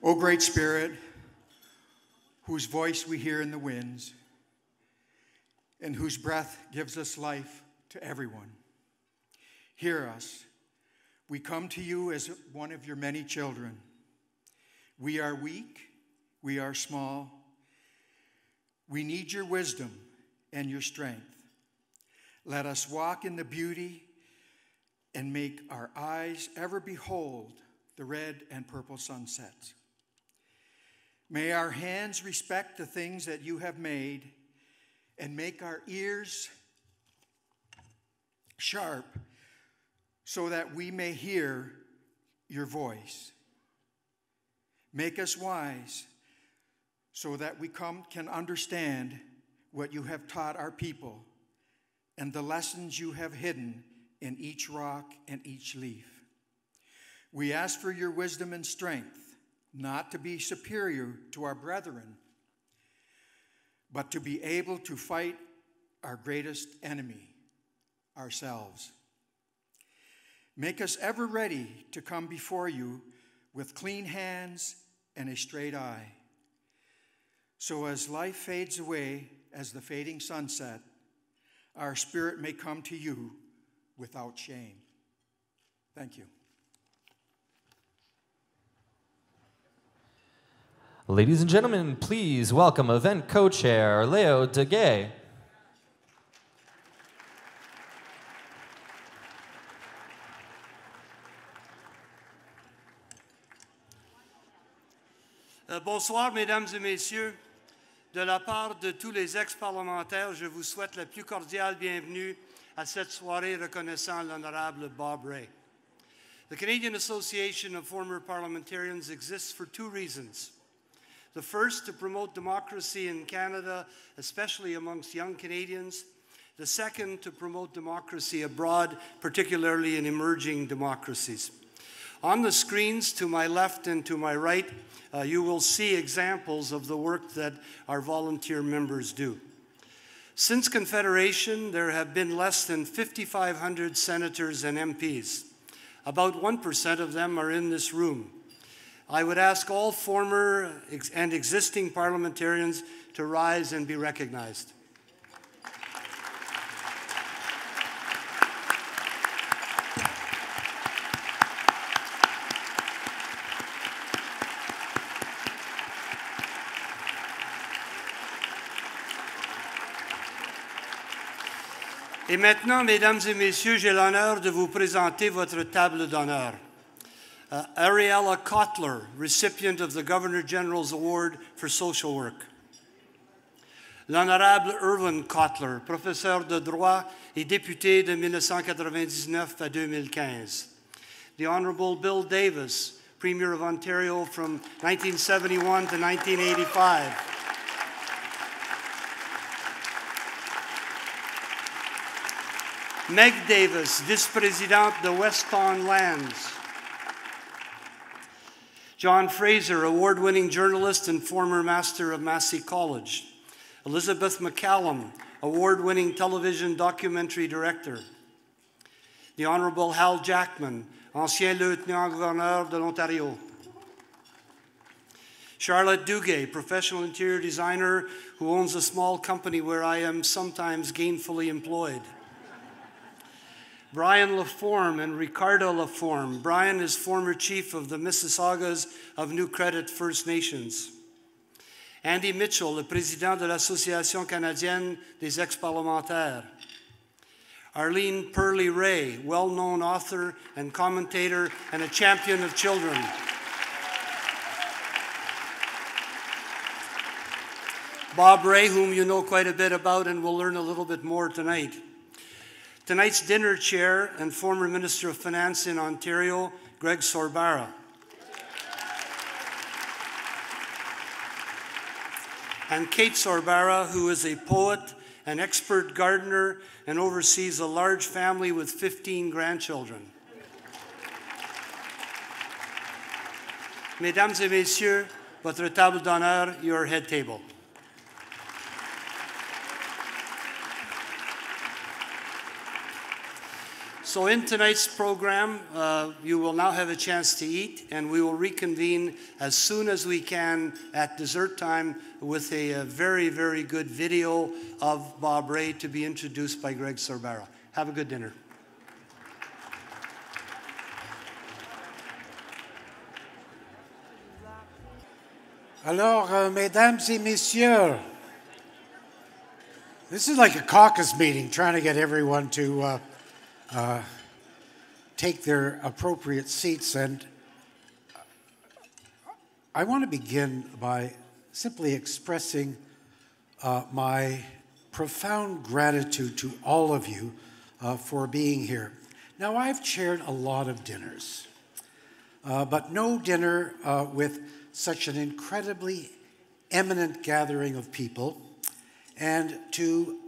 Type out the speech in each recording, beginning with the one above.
O great Spirit, whose voice we hear in the winds, and whose breath gives us life to everyone, hear us. We come to you as one of your many children. We are weak, we are small. We need your wisdom and your strength. Let us walk in the beauty and make our eyes ever behold the red and purple sunsets. May our hands respect the things that you have made and make our ears sharp so that we may hear your voice. Make us wise so that we can understand what you have taught our people and the lessons you have hidden in each rock and each leaf. We ask for your wisdom and strength, not to be superior to our brethren, but to be able to fight our greatest enemy, ourselves. Make us ever ready to come before you with clean hands and a straight eye. So as life fades away as the fading sunset, our spirit may come to you without shame. Thank you. Ladies and gentlemen, please welcome event co-chair Leo Degay. Bonsoir, mesdames et messieurs. De la part de tous les ex-parlementaires, je vous souhaite la plus cordiale bienvenue à cette soirée reconnaissant l'honorable Bob Rae. The Canadian Association of Former Parliamentarians exists for two reasons. The first, to promote democracy in Canada, especially amongst young Canadians. The second, to promote democracy abroad, particularly in emerging democracies. On the screens to my left and to my right, you will see examples of the work that our volunteer members do. Since Confederation, there have been less than 5,500 senators and MPs. About 1% of them are in this room. I would ask all former and existing parliamentarians to rise and be recognized. Et maintenant, mesdames et messieurs, j'ai l'honneur de vous présenter votre table d'honneur. Ariella Kotler, recipient of the Governor General's Award for Social Work. L'honorable Irwin Kotler, professeur de droit et député de 1999 à 2015. The Honorable Bill Davis, Premier of Ontario from 1971 to 1985. Meg Davis, vice-présidente de Weston Lands. John Fraser, award-winning journalist and former master of Massey College. Elizabeth McCallum, award-winning television documentary director. The Honorable Hal Jackman, ancien lieutenant-gouverneur de l'Ontario. Charlotte Duguay, professional interior designer who owns a small company where I am sometimes gainfully employed. Brian Laforme and Ricardo Laforme. Brian is former chief of the Mississaugas of New Credit First Nations. Andy Mitchell, le président de l'Association canadienne des ex-parlementaires. Arlene Pearlie Ray, well-known author and commentator and a champion of children. Bob Rae, whom you know quite a bit about and will learn a little bit more tonight. Tonight's dinner chair and former Minister of Finance in Ontario, Greg Sorbara. And Kate Sorbara, who is a poet, an expert gardener, and oversees a large family with 15 grandchildren. Mesdames et messieurs, votre table d'honneur, your head table. So in tonight's program, you will now have a chance to eat, and we will reconvene as soon as we can at dessert time with a very, very good video of Bob Rae to be introduced by Greg Sorbara. Have a good dinner. Alors, mesdames et messieurs, this is like a caucus meeting, trying to get everyone to take their appropriate seats. And I want to begin by simply expressing my profound gratitude to all of you for being here. Now, I've chaired a lot of dinners, but no dinner with such an incredibly eminent gathering of people, and to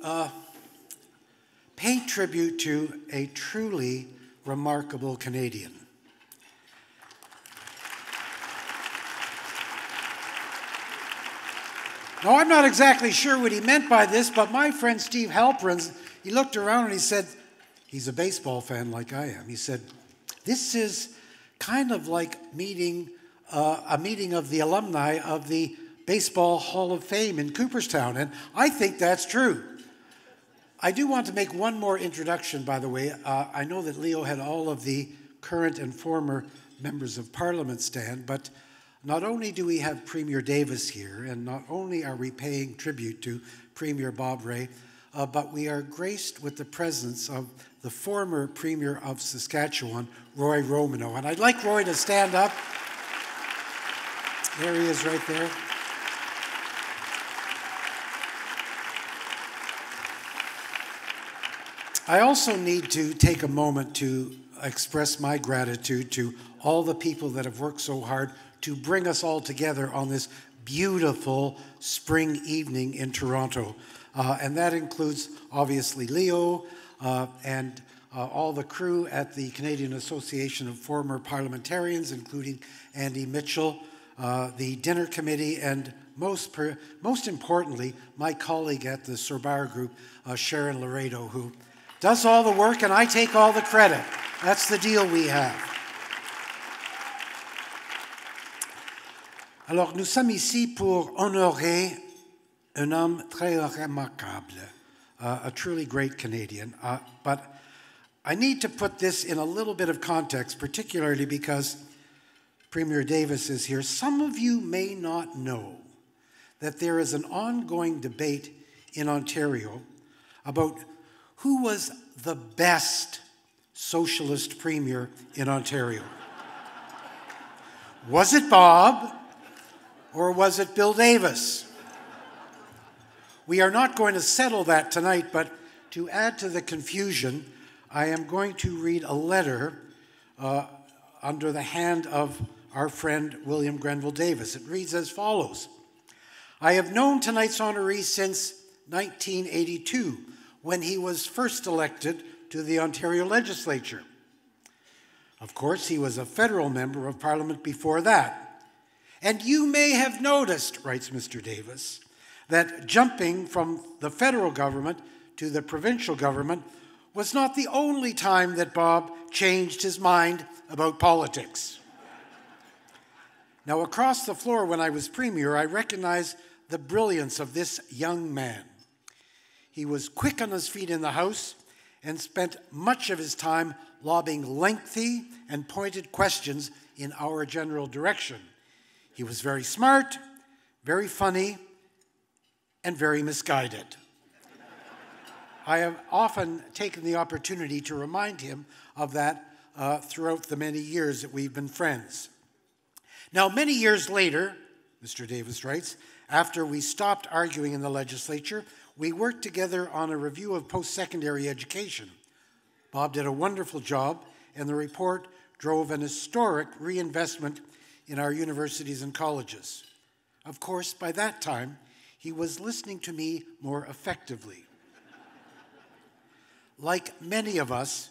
pay tribute to a truly remarkable Canadian. Now, I'm not exactly sure what he meant by this, but my friend Steve Halperin, he looked around and he said, he's a baseball fan like I am. He said, this is kind of like a meeting of the alumni of the Baseball Hall of Fame in Cooperstown, and I think that's true. I do want to make one more introduction, by the way. I know that Leo had all of the current and former members of Parliament stand, but not only do we have Premier Davis here, and not only are we paying tribute to Premier Bob Rae, but we are graced with the presence of the former Premier of Saskatchewan, Roy Romanow. And I'd like Roy to stand up. There he is right there. I also need to take a moment to express my gratitude to all the people that have worked so hard to bring us all together on this beautiful spring evening in Toronto. And that includes, obviously, Leo and all the crew at the Canadian Association of Former Parliamentarians, including Andy Mitchell, the dinner committee, and most importantly, my colleague at the Sorbara Group, Sharon Laredo, who does all the work and I take all the credit. That's the deal we have. Alors, nous sommes ici pour honorer un homme très remarquable, a truly great Canadian. But I need to put this in a little bit of context, particularly because Premier Davis is here. Some of you may not know that there is an ongoing debate in Ontario about who was the best socialist premier in Ontario. Was it Bob or was it Bill Davis? We are not going to settle that tonight, but to add to the confusion, I am going to read a letter under the hand of our friend William Grenville Davis. It reads as follows. I have known tonight's honoree since 1982, when he was first elected to the Ontario legislature. Of course, he was a federal member of Parliament before that. And you may have noticed, writes Mr. Davis, that jumping from the federal government to the provincial government was not the only time that Bob changed his mind about politics. Now, across the floor when I was premier, I recognized the brilliance of this young man. He was quick on his feet in the House and spent much of his time lobbing lengthy and pointed questions in our general direction. He was very smart, very funny, and very misguided. I have often taken the opportunity to remind him of that throughout the many years that we've been friends. Now, many years later, Mr. Davis writes, after we stopped arguing in the legislature, we worked together on a review of post-secondary education. Bob did a wonderful job, and the report drove an historic reinvestment in our universities and colleges. Of course, by that time, he was listening to me more effectively. Like many of us,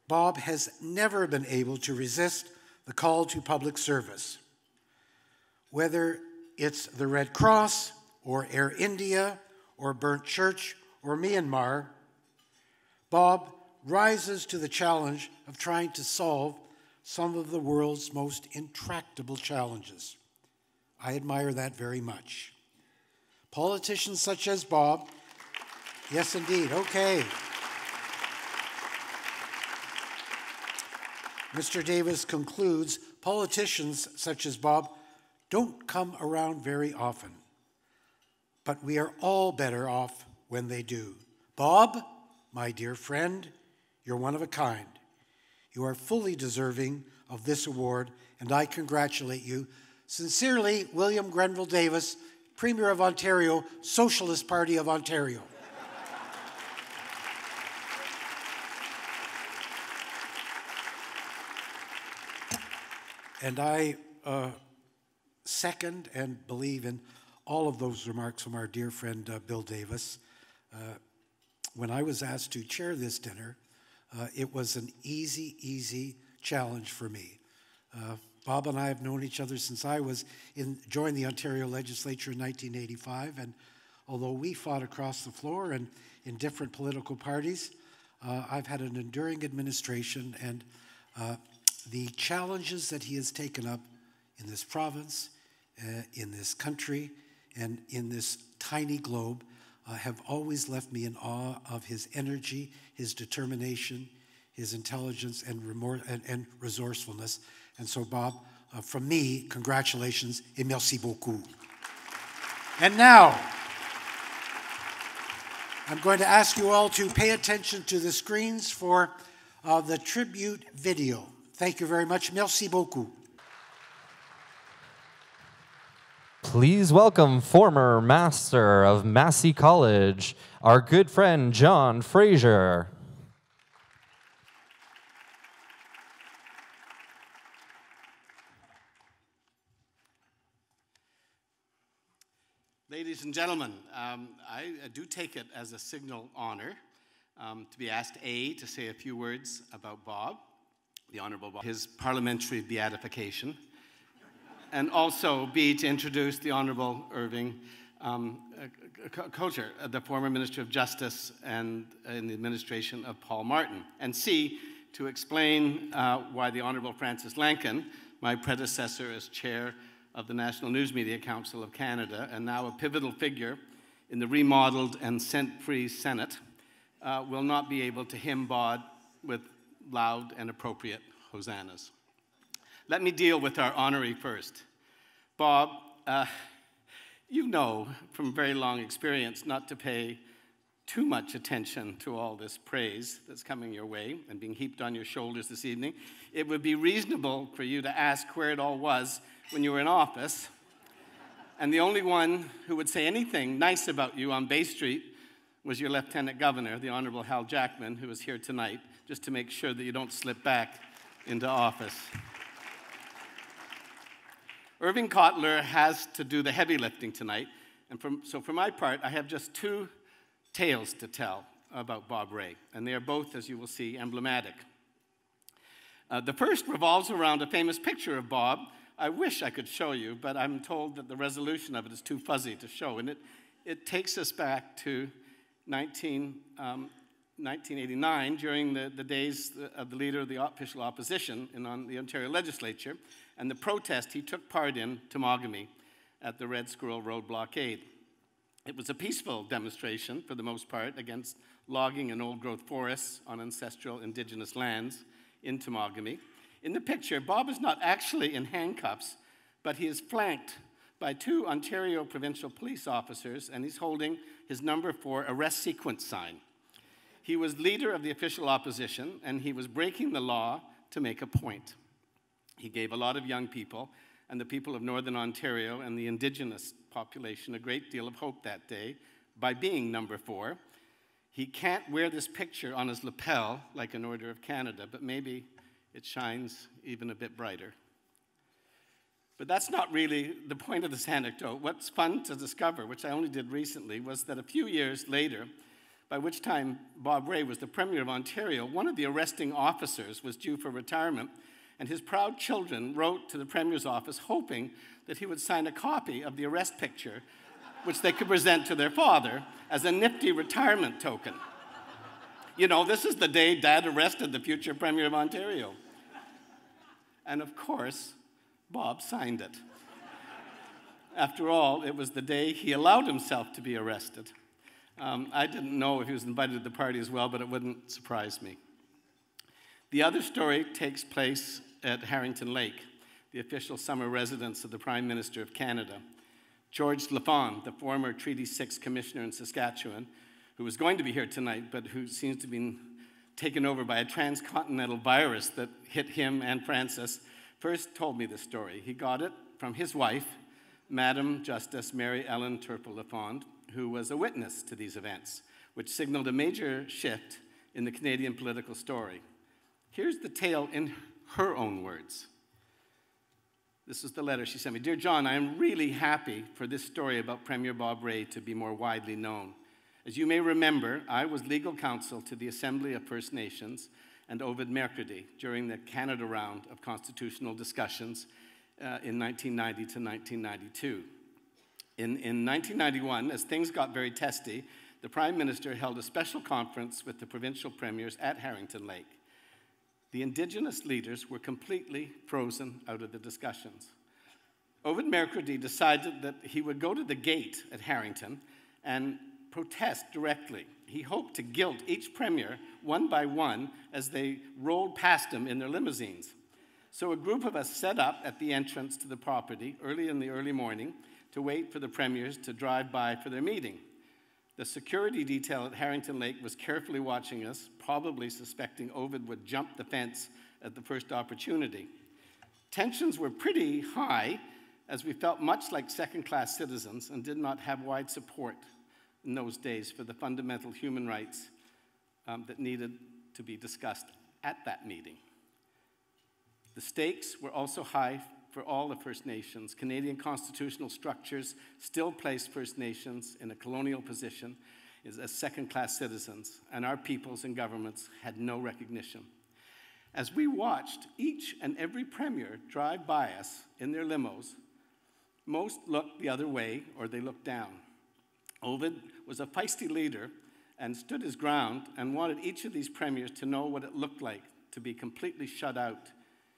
Bob has never been able to resist the call to public service. Whether it's the Red Cross, or Air India, or Burnt Church, or Myanmar, Bob rises to the challenge of trying to solve some of the world's most intractable challenges. I admire that very much. Politicians such as Bob, yes indeed, okay. Mr. Davis concludes, politicians such as Bob don't come around very often, but we are all better off when they do. Bob, my dear friend, you're one of a kind. You are fully deserving of this award, and I congratulate you. Sincerely, William Grenville Davis, Premier of Ontario, Socialist Party of Ontario. And I second and believe in all of those remarks from our dear friend Bill Davis. When I was asked to chair this dinner, it was an easy challenge for me. Bob and I have known each other since I joined the Ontario Legislature in 1985, and although we fought across the floor and in different political parties, I've had an enduring administration, and the challenges that he has taken up in this province, in this country, and in this tiny globe have always left me in awe of his energy, his determination, his intelligence, and resourcefulness. And so, Bob, from me, congratulations et merci beaucoup. And now, I'm going to ask you all to pay attention to the screens for the tribute video. Thank you very much. Merci beaucoup. Please welcome former master of Massey College, our good friend John Fraser. Ladies and gentlemen, I do take it as a signal honor to be asked, A, to say a few words about Bob, the Honourable Bob, his parliamentary beatification, and also, B, to introduce the Honourable Irving Cotter, the former Minister of Justice and in the administration of Paul Martin, and C, to explain why the Honourable Francis Lankin, my predecessor as chair of the National News Media Council of Canada, and now a pivotal figure in the remodeled and scent-free Senate, will not be able to hymn Bob with loud and appropriate hosannas. Let me deal with our honoree first. Bob, you know from very long experience not to pay too much attention to all this praise that's coming your way and being heaped on your shoulders this evening. It would be reasonable for you to ask where it all was when you were in office. And the only one who would say anything nice about you on Bay Street was your Lieutenant Governor, the Honourable Hal Jackman, who is here tonight, just to make sure that you don't slip back into office. Irving Cotter has to do the heavy lifting tonight, and so for my part, I have just two tales to tell about Bob Rae, and they are both, as you will see, emblematic. The first revolves around a famous picture of Bob. I wish I could show you, but I'm told that the resolution of it is too fuzzy to show, and it takes us back to 1989, during the days of the leader of the official opposition in the Ontario Legislature, and the protest he took part in Temagami at the Red Squirrel Road blockade. It was a peaceful demonstration, for the most part, against logging in old-growth forests on ancestral Indigenous lands in Temagami. In the picture, Bob is not actually in handcuffs, but he is flanked by two Ontario provincial police officers, and he's holding his number 4 arrest sequence sign. He was leader of the official opposition, and he was breaking the law to make a point. He gave a lot of young people and the people of Northern Ontario and the Indigenous population a great deal of hope that day by being number 4. He can't wear this picture on his lapel like an Order of Canada, but maybe it shines even a bit brighter. But that's not really the point of this anecdote. What's fun to discover, which I only did recently, was that a few years later, by which time Bob Rae was the Premier of Ontario, one of the arresting officers was due for retirement, and his proud children wrote to the Premier's office hoping that he would sign a copy of the arrest picture, which they could present to their father as a nifty retirement token. You know, this is the day Dad arrested the future Premier of Ontario. And of course, Bob signed it. After all, it was the day he allowed himself to be arrested. I didn't know if he was invited to the party as well, but it wouldn't surprise me. The other story takes place at Harrington Lake, the official summer residence of the Prime Minister of Canada. George Lafond, the former Treaty 6 Commissioner in Saskatchewan, who was going to be here tonight, but who seems to have been taken over by a transcontinental virus that hit him and Francis, first told me this story. He got it from his wife, Madam Justice Mary Ellen Turple Lafond, who was a witness to these events, which signaled a major shift in the Canadian political story. Here's the tale in her own words. This is the letter she sent me. Dear John, I am really happy for this story about Premier Bob Rae to be more widely known. As you may remember, I was legal counsel to the Assembly of First Nations and Ovid Mercredi during the Canada round of constitutional discussions in 1990 to 1992. In 1991, as things got very testy, the Prime Minister held a special conference with the provincial premiers at Harrington Lake. The Indigenous leaders were completely frozen out of the discussions. Ovid Mercredi decided that he would go to the gate at Harrington and protest directly. He hoped to guilt each premier one by one as they rolled past him in their limousines. So a group of us set up at the entrance to the property early in the early morning to wait for the premiers to drive by for their meeting. The security detail at Harrington Lake was carefully watching us, probably suspecting Ovid would jump the fence at the first opportunity. Tensions were pretty high, as we felt much like second-class citizens and did not have wide support in those days for the fundamental human rights that needed to be discussed at that meeting. The stakes were also high for all the First Nations. Canadian constitutional structures still place First Nations in a colonial position as second-class citizens, and our peoples and governments had no recognition. As we watched each and every premier drive by us in their limos, most looked the other way or they looked down. Ovid was a feisty leader and stood his ground and wanted each of these premiers to know what it looked like to be completely shut out.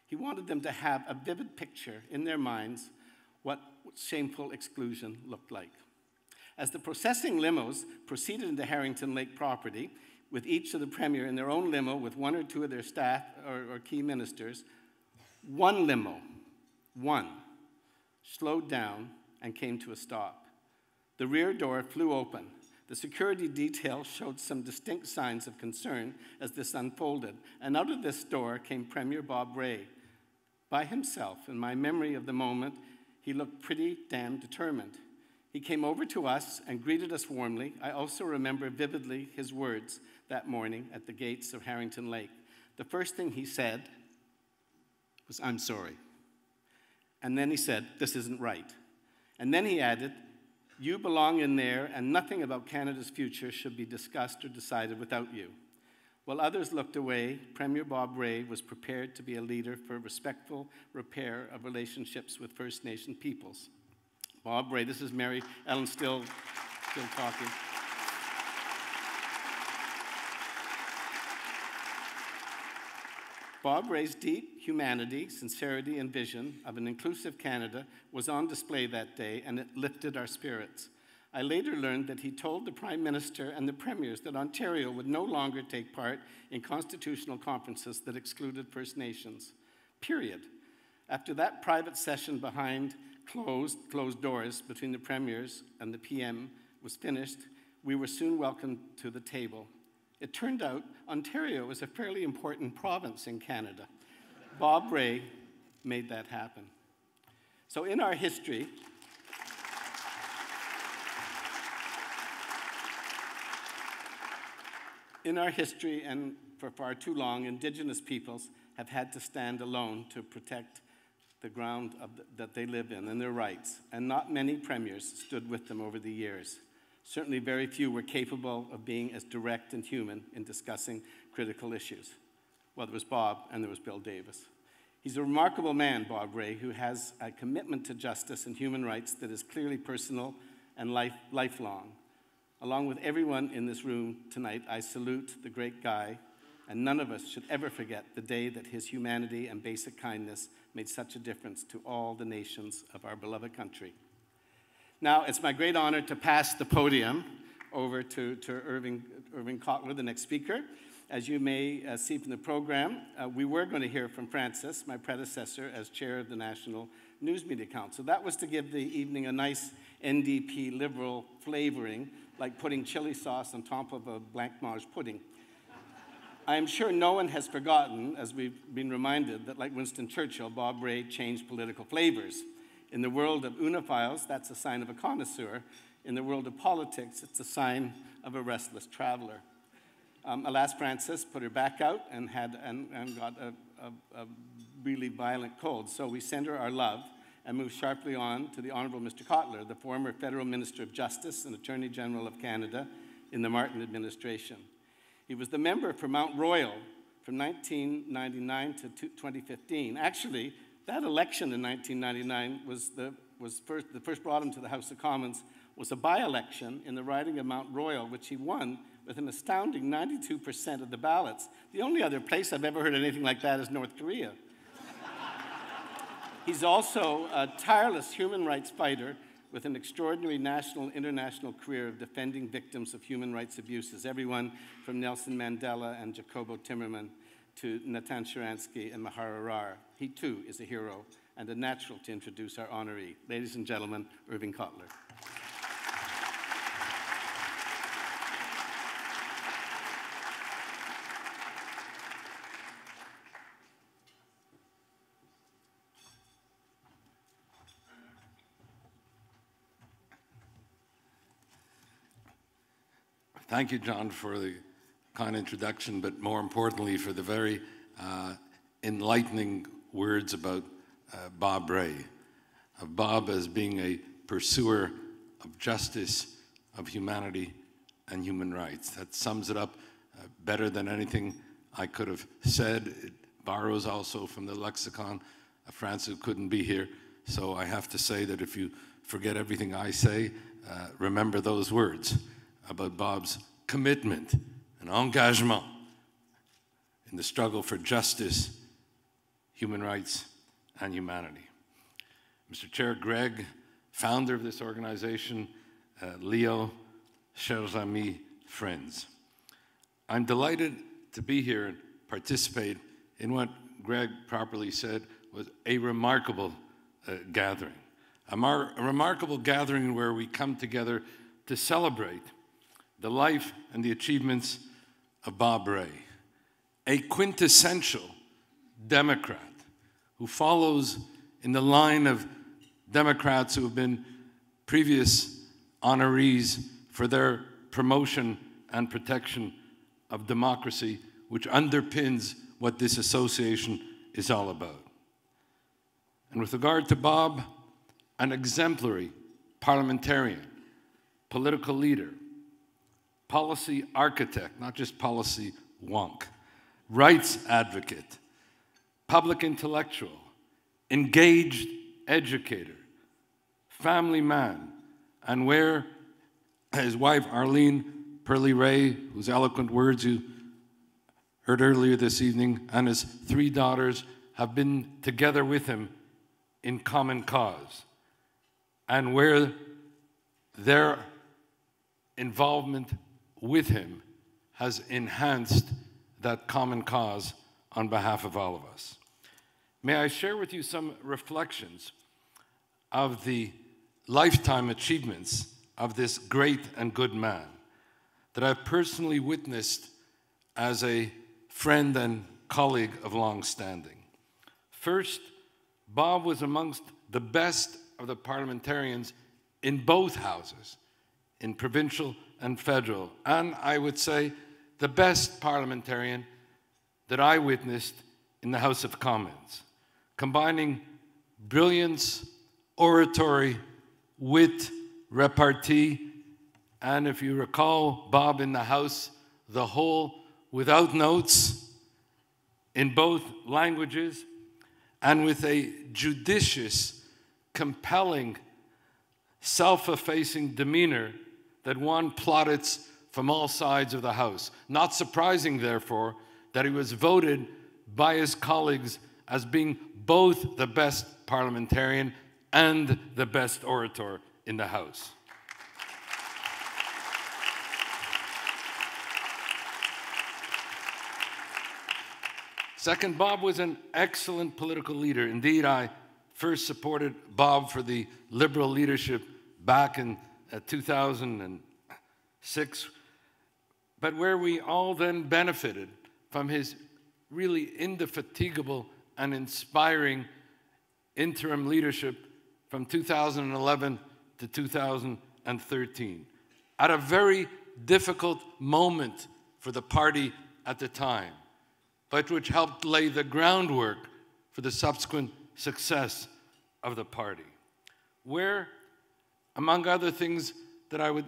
He wanted them to have a vivid picture in their minds what shameful exclusion looked like. As the processing limos proceeded into Harrington Lake property, with each of the premier in their own limo with one or two of their staff or key ministers, one limo, slowed down and came to a stop. The rear door flew open. The security detail showed some distinct signs of concern as this unfolded, and out of this door came Premier Bob Rae. By himself, in my memory of the moment, he looked pretty damn determined. He came over to us and greeted us warmly. I also remember vividly his words that morning at the gates of Harrington Lake. The first thing he said was, "I'm sorry." And then he said, "This isn't right." And then he added, "You belong in there, and nothing about Canada's future should be discussed or decided without you." While others looked away, Premier Bob Rae was prepared to be a leader for respectful repair of relationships with First Nation peoples. Bob Rae, this is Mary Ellen still talking. Bob Rae's deep humanity, sincerity, and vision of an inclusive Canada was on display that day, and it lifted our spirits. I later learned that he told the Prime Minister and the Premiers that Ontario would no longer take part in constitutional conferences that excluded First Nations, period. After that private session behind closed doors between the Premiers and the PM was finished, we were soon welcomed to the table. It turned out Ontario was a fairly important province in Canada. Bob Rae made that happen. So in our history, and for far too long, Indigenous peoples have had to stand alone to protect the ground that they live in and their rights, and not many premiers stood with them over the years. Certainly very few were capable of being as direct and human in discussing critical issues. Well, there was Bob and there was Bill Davis. He's a remarkable man, Bob Rae, who has a commitment to justice and human rights that is clearly personal and lifelong. Along with everyone in this room tonight, I salute the great Guy, and none of us should ever forget the day that his humanity and basic kindness made such a difference to all the nations of our beloved country. Now, it's my great honor to pass the podium over to Irving Cotler, the next speaker. As you may see from the program, we were going to hear from Francis, my predecessor, as chair of the National News Media Council. That was to give the evening a nice NDP liberal flavoring, like putting chili sauce on top of a blancmange pudding. I am sure no one has forgotten, as we've been reminded, that like Winston Churchill, Bob Rae changed political flavors. In the world of uniphiles, that's a sign of a connoisseur. In the world of politics, it's a sign of a restless traveler. Alas, Frances put her back out and got a really violent cold. So we send her our love and move sharply on to the Honorable Mr. Cotler, the former Federal Minister of Justice and Attorney General of Canada in the Martin administration. He was the member for Mount Royal from 1999 to 2015. Actually, that election in 1999 was the first brought him to the House of Commons was a by-election in the riding of Mount Royal, which he won with an astounding 92% of the ballots. The only other place I've ever heard anything like that is North Korea. He's also a tireless human rights fighter with an extraordinary national and international career of defending victims of human rights abuses, everyone from Nelson Mandela and Jacobo Timmerman to Natan Sharansky and Maher Arar. He too is a hero and a natural to introduce our honoree. Ladies and gentlemen, Irving Cotler. Thank you, John, for the kind introduction, but more importantly, for the very enlightening words about Bob Rae, of Bob as being a pursuer of justice, of humanity, and human rights. That sums it up better than anything I could have said. It borrows also from the lexicon of Francis, who couldn't be here. So I have to say that if you forget everything I say, remember those words about Bob's commitment and engagement in the struggle for justice, human rights, and humanity. Mr. Chair, Greg, founder of this organization, Leo, chers amis, friends. I'm delighted to be here and participate in what Greg properly said was a remarkable gathering. A remarkable gathering where we come together to celebrate the life and the achievements of Bob Rae, a quintessential Democrat who follows in the line of Democrats who have been previous honorees for their promotion and protection of democracy, which underpins what this association is all about. And with regard to Bob, an exemplary parliamentarian, political leader, policy architect, not just policy wonk, rights advocate, public intellectual, engaged educator, family man, and where his wife Arlene Pearlie Rae, whose eloquent words you heard earlier this evening, and his 3 daughters have been together with him in common cause, and where their involvement with him has enhanced that common cause on behalf of all of us. May I share with you some reflections of the lifetime achievements of this great and good man that I've personally witnessed as a friend and colleague of long standing. First, Bob was amongst the best of the parliamentarians in both houses, in provincial and federal, and I would say the best parliamentarian that I witnessed in the House of Commons, combining brilliance, oratory, wit, repartee, and if you recall Bob in the House, the whole without notes in both languages, and with a judicious, compelling, self-effacing demeanor that won plaudits from all sides of the House. Not surprising, therefore, that he was voted by his colleagues as being both the best parliamentarian and the best orator in the House. Second, Bob was an excellent political leader. Indeed, I first supported Bob for the Liberal leadership back in 2006, but where we all then benefited from his really indefatigable and inspiring interim leadership from 2011 to 2013, at a very difficult moment for the party at the time, but which helped lay the groundwork for the subsequent success of the party. Where, among other things that I would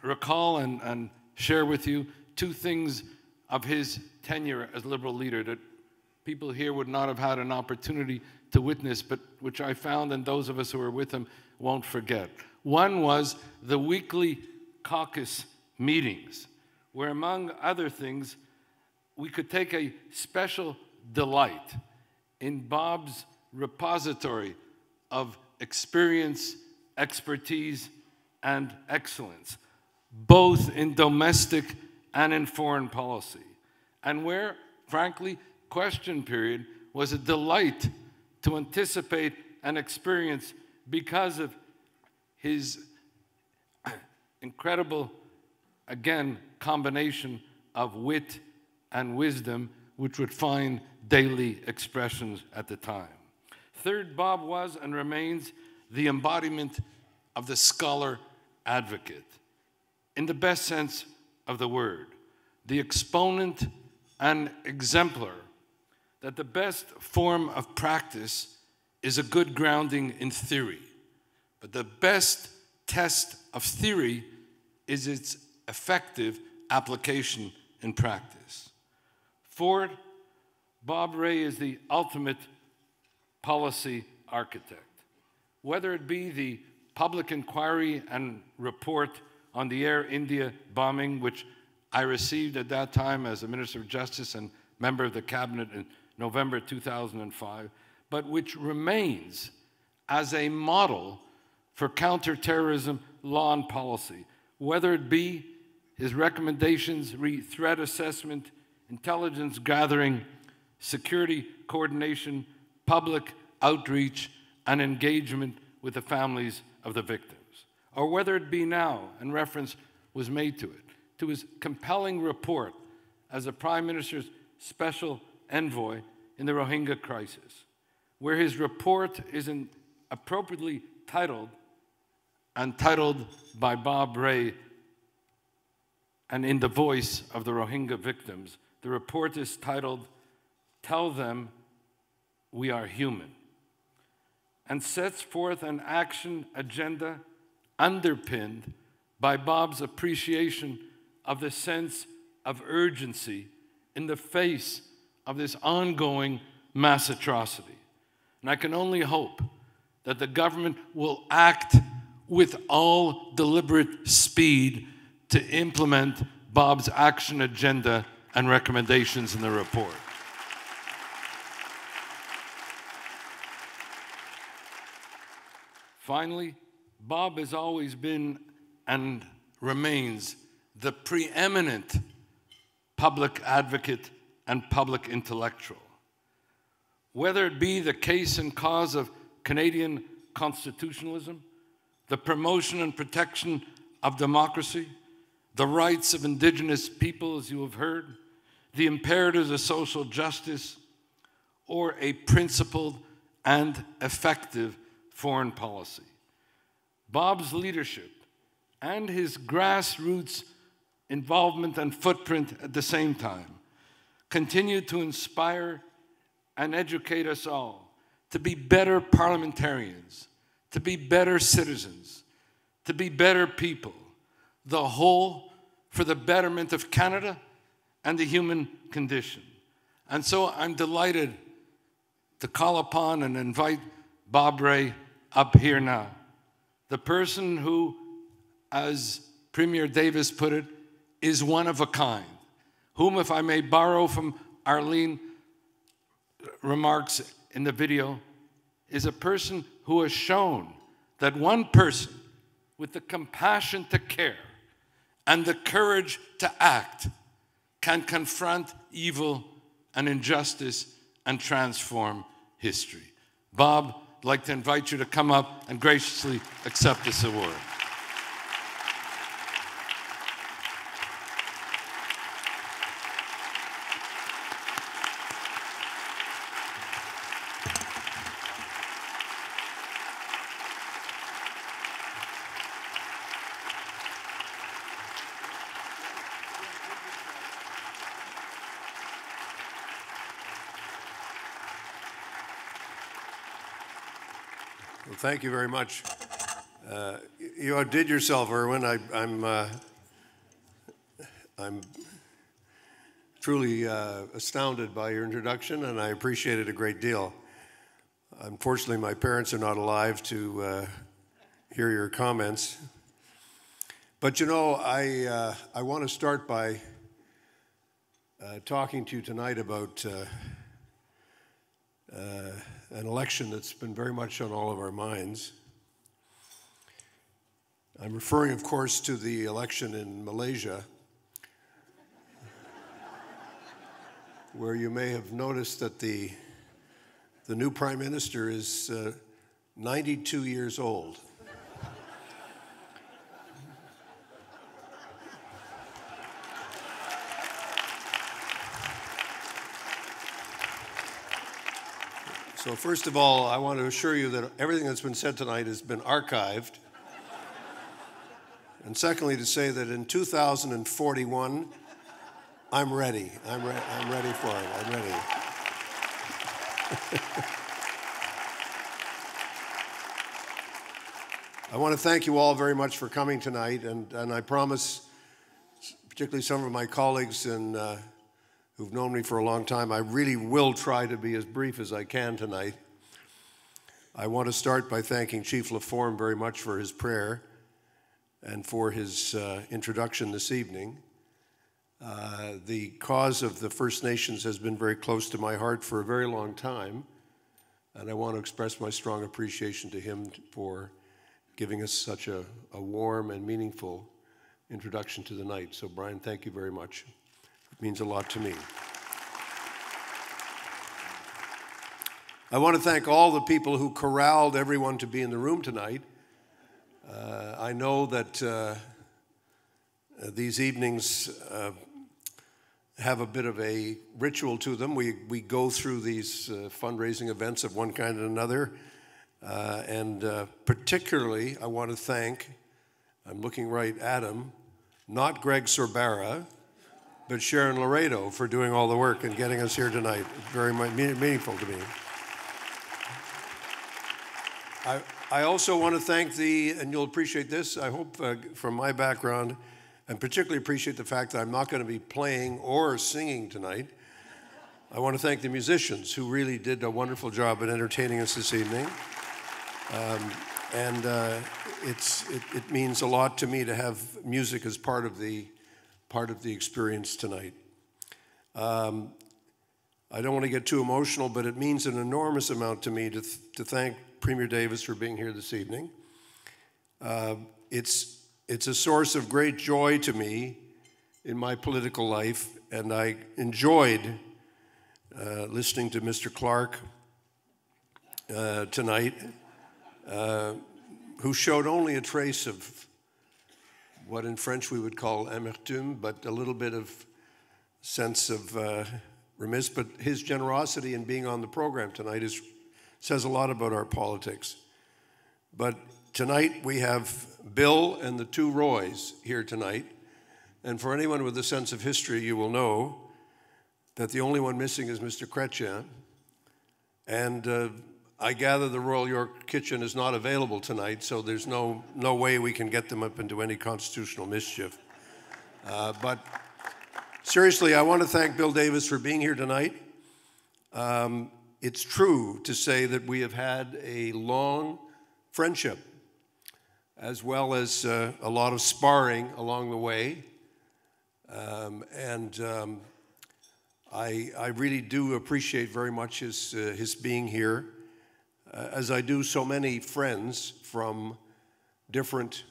recall and share with you, two things of his tenure as Liberal leader that people here would not have had an opportunity to witness, but which I found, and those of us who were with him won't forget. One was the weekly caucus meetings, where, among other things, we could take a special delight in Bob's repository of experience, expertise, and excellence, both in domestic and in foreign policy, and where, frankly, question period was a delight to anticipate and experience because of his incredible, again, combination of wit and wisdom, which would find daily expressions at the time. Third, Bob was and remains the embodiment of the scholar advocate, in the best sense of the word, the exponent and exemplar that the best form of practice is a good grounding in theory, but the best test of theory is its effective application in practice. Fourth, Bob Rae is the ultimate policy architect. Whether it be the public inquiry and report on the Air India bombing, which I received at that time as a Minister of Justice and member of the Cabinet in November 2005, but which remains as a model for counterterrorism law and policy, whether it be his recommendations re threat assessment, intelligence gathering, security coordination, public outreach, and engagement with the families of the victims, or whether it be now, and reference was made to it, to his compelling report as the Prime Minister's special envoy in the Rohingya crisis, where his report is appropriately titled by Bob Rae and in the voice of the Rohingya victims. The report is titled, "Tell Them We Are Human," and sets forth an action agenda underpinned by Bob's appreciation of the sense of urgency in the face of this ongoing mass atrocity. And I can only hope that the government will act with all deliberate speed to implement Bob's action agenda and recommendations in the report. Finally, Bob has always been and remains the preeminent public advocate and public intellectual. Whether it be the case and cause of Canadian constitutionalism, the promotion and protection of democracy, the rights of Indigenous people, as you have heard, the imperatives of social justice, or a principled and effective foreign policy. Bob's leadership and his grassroots involvement and footprint at the same time continue to inspire and educate us all to be better parliamentarians, to be better citizens, to be better people, the whole for the betterment of Canada and the human condition. And so I'm delighted to call upon and invite Bob Rae up here now, the person who, as Premier Davis put it, is one of a kind, whom, if I may borrow from Arlene remarks in the video, is a person who has shown that one person with the compassion to care and the courage to act can confront evil and injustice and transform history. Bob, I'd like to invite you to come up and graciously accept this award. Well, thank you very much. You outdid yourself, Erwin. I'm truly astounded by your introduction, and I appreciate it a great deal. Unfortunately, my parents are not alive to hear your comments. But you know, I want to start by talking to you tonight about an election that's been very much on all of our minds. I'm referring, of course, to the election in Malaysia, where you may have noticed that the new Prime Minister is 92 years old. So first of all, I want to assure you that everything that's been said tonight has been archived. And secondly, to say that in 2041, I'm ready. I'm ready for it. I'm ready. I want to thank you all very much for coming tonight, and I promise, particularly some of my colleagues who've known me for a long time, I really will try to be as brief as I can tonight. I want to start by thanking Chief Laforme very much for his prayer and for his introduction this evening. The cause of the First Nations has been very close to my heart for a very long time, and I want to express my strong appreciation to him for giving us such a warm and meaningful introduction to the night. So Brian, thank you very much. It means a lot to me. I want to thank all the people who corralled everyone to be in the room tonight. I know that these evenings have a bit of a ritual to them. We go through these fundraising events of one kind and another. And particularly, I want to thank, I'm looking right at him, not Greg Sorbara, but Sharon Laredo for doing all the work and getting us here tonight. It's very meaningful to me. I also want to thank and you'll appreciate this, I hope from my background, and particularly appreciate the fact that I'm not going to be playing or singing tonight. I want to thank the musicians who really did a wonderful job at entertaining us this evening. It means a lot to me to have music as part of the experience tonight. I don't want to get too emotional, but it means an enormous amount to me to thank Premier Davis for being here this evening. It's a source of great joy to me in my political life, and I enjoyed listening to Mr. Clark tonight, who showed only a trace of what in French we would call amertume, but a little bit of sense of remiss. But his generosity in being on the program tonight says a lot about our politics. But tonight we have Bill and the two Roys here tonight. And for anyone with a sense of history, you will know that the only one missing is Mr. Chrétien. And I gather the Royal York Kitchen is not available tonight, so there's no way we can get them up into any constitutional mischief. But seriously, I want to thank Bill Davis for being here tonight. It's true to say that we have had a long friendship. as well as a lot of sparring along the way. I really do appreciate very much his being here, as I do so many friends from different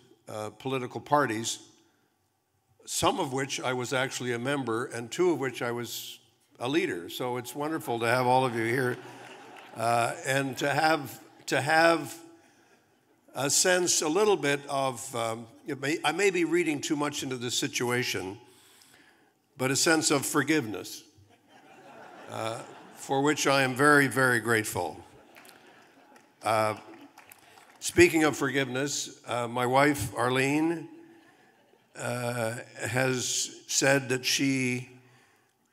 political parties, some of which I was actually a member, and two of which I was a leader. So it's wonderful to have all of you here, and to have a sense, a little bit of, I may be reading too much into this situation, but a sense of forgiveness, for which I am very, very grateful. Speaking of forgiveness, my wife, Arlene, has said that she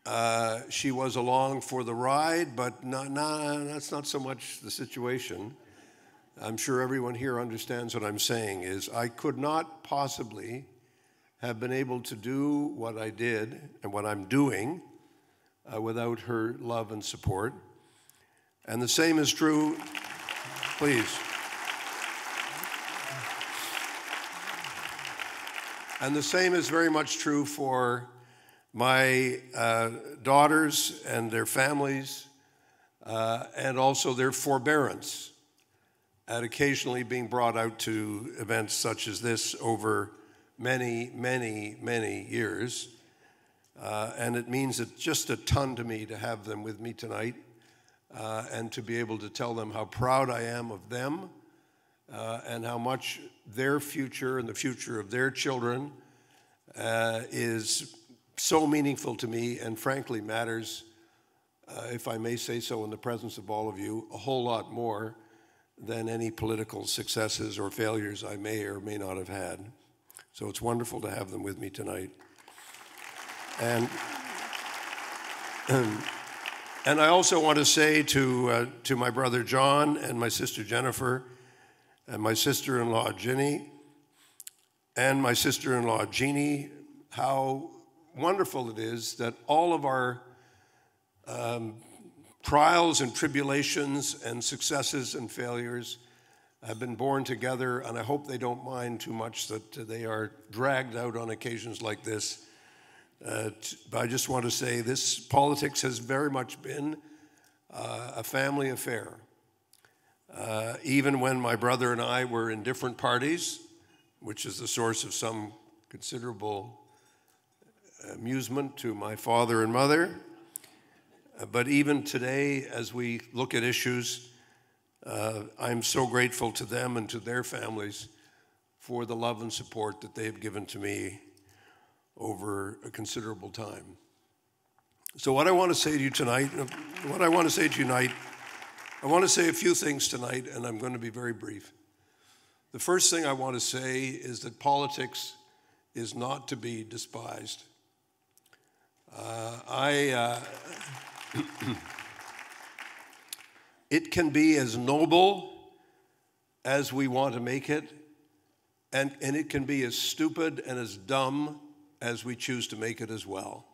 was along for the ride, but that's not so much the situation. I'm sure everyone here understands what I'm saying is I could not possibly have been able to do what I did and what I'm doing without her love and support. And the same is true, please. And the same is very much true for my daughters and their families, and also their forbearance at occasionally being brought out to events such as this over many, many, many years. And it means just a ton to me to have them with me tonight, and to be able to tell them how proud I am of them, and how much their future and the future of their children is so meaningful to me, and frankly matters, if I may say so in the presence of all of you, a whole lot more than any political successes or failures I may or may not have had. So it's wonderful to have them with me tonight. And I also want to say to my brother John and my sister Jennifer and my sister-in-law Ginny and my sister-in-law Jeannie, how wonderful it is that all of our trials and tribulations and successes and failures have been born together, and I hope they don't mind too much that they are dragged out on occasions like this. But I just want to say this politics has very much been a family affair. Even when my brother and I were in different parties, which is the source of some considerable amusement to my father and mother, but even today, as we look at issues, I'm so grateful to them and to their families for the love and support that they've given to me over a considerable time. So what I want to say to you tonight, I want to say a few things tonight, and I'm going to be very brief. The first thing I want to say is that politics is not to be despised. It can be as noble as we want to make it, and it can be as stupid and as dumb as we choose to make it as well.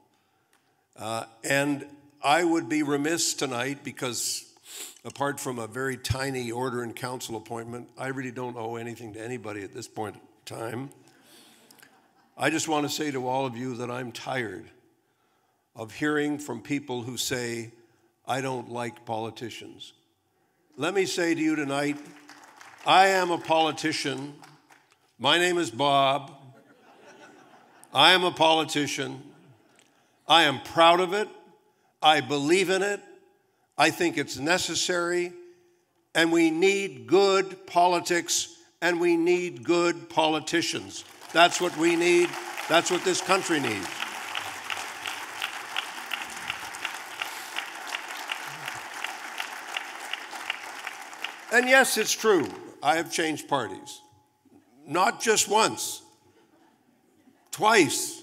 And I would be remiss tonight because apart from a very tiny order and council appointment, I really don't owe anything to anybody at this point in time. I just want to say to all of you that I'm tired of hearing from people who say, I don't like politicians. Let me say to you tonight, I am a politician. My name is Bob. I am a politician. I am proud of it. I believe in it. I think it's necessary. And we need good politics, and we need good politicians. That's what we need. That's what this country needs. And yes, it's true. I have changed parties. Not just once, twice.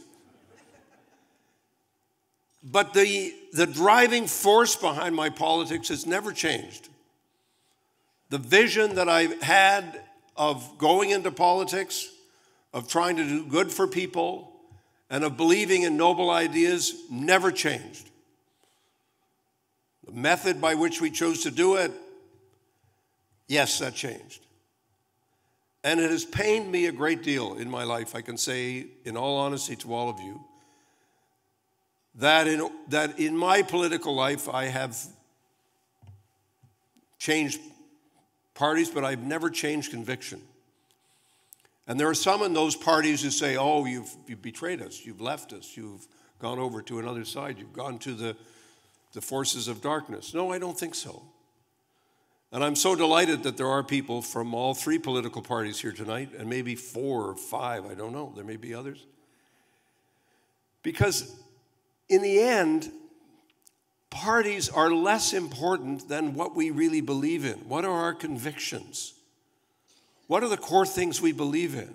But the driving force behind my politics has never changed. The vision that I've had of going into politics, of trying to do good for people, and of believing in noble ideas never changed. The method by which we chose to do it, yes, that changed. And it has pained me a great deal in my life, I can say in all honesty to all of you, that in my political life I have changed parties, but I've never changed conviction. And there are some in those parties who say, oh, you've betrayed us, you've left us, you've gone over to another side, you've gone to the forces of darkness. No, I don't think so. And I'm so delighted that there are people from all three political parties here tonight, and maybe 4 or 5, I don't know, there may be others. Because in the end, parties are less important than what we really believe in. What are our convictions? What are the core things we believe in?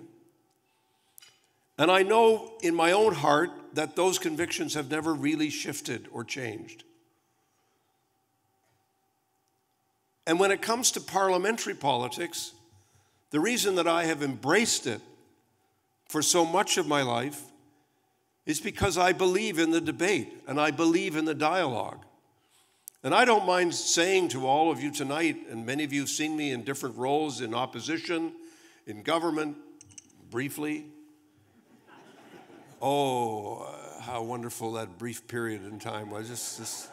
And I know in my own heart that those convictions have never really shifted or changed. And when it comes to parliamentary politics, the reason that I have embraced it for so much of my life is because I believe in the debate and I believe in the dialogue. And I don't mind saying to all of you tonight, and many of you have seen me in different roles in opposition, in government, briefly. Oh, how wonderful that brief period in time was. Just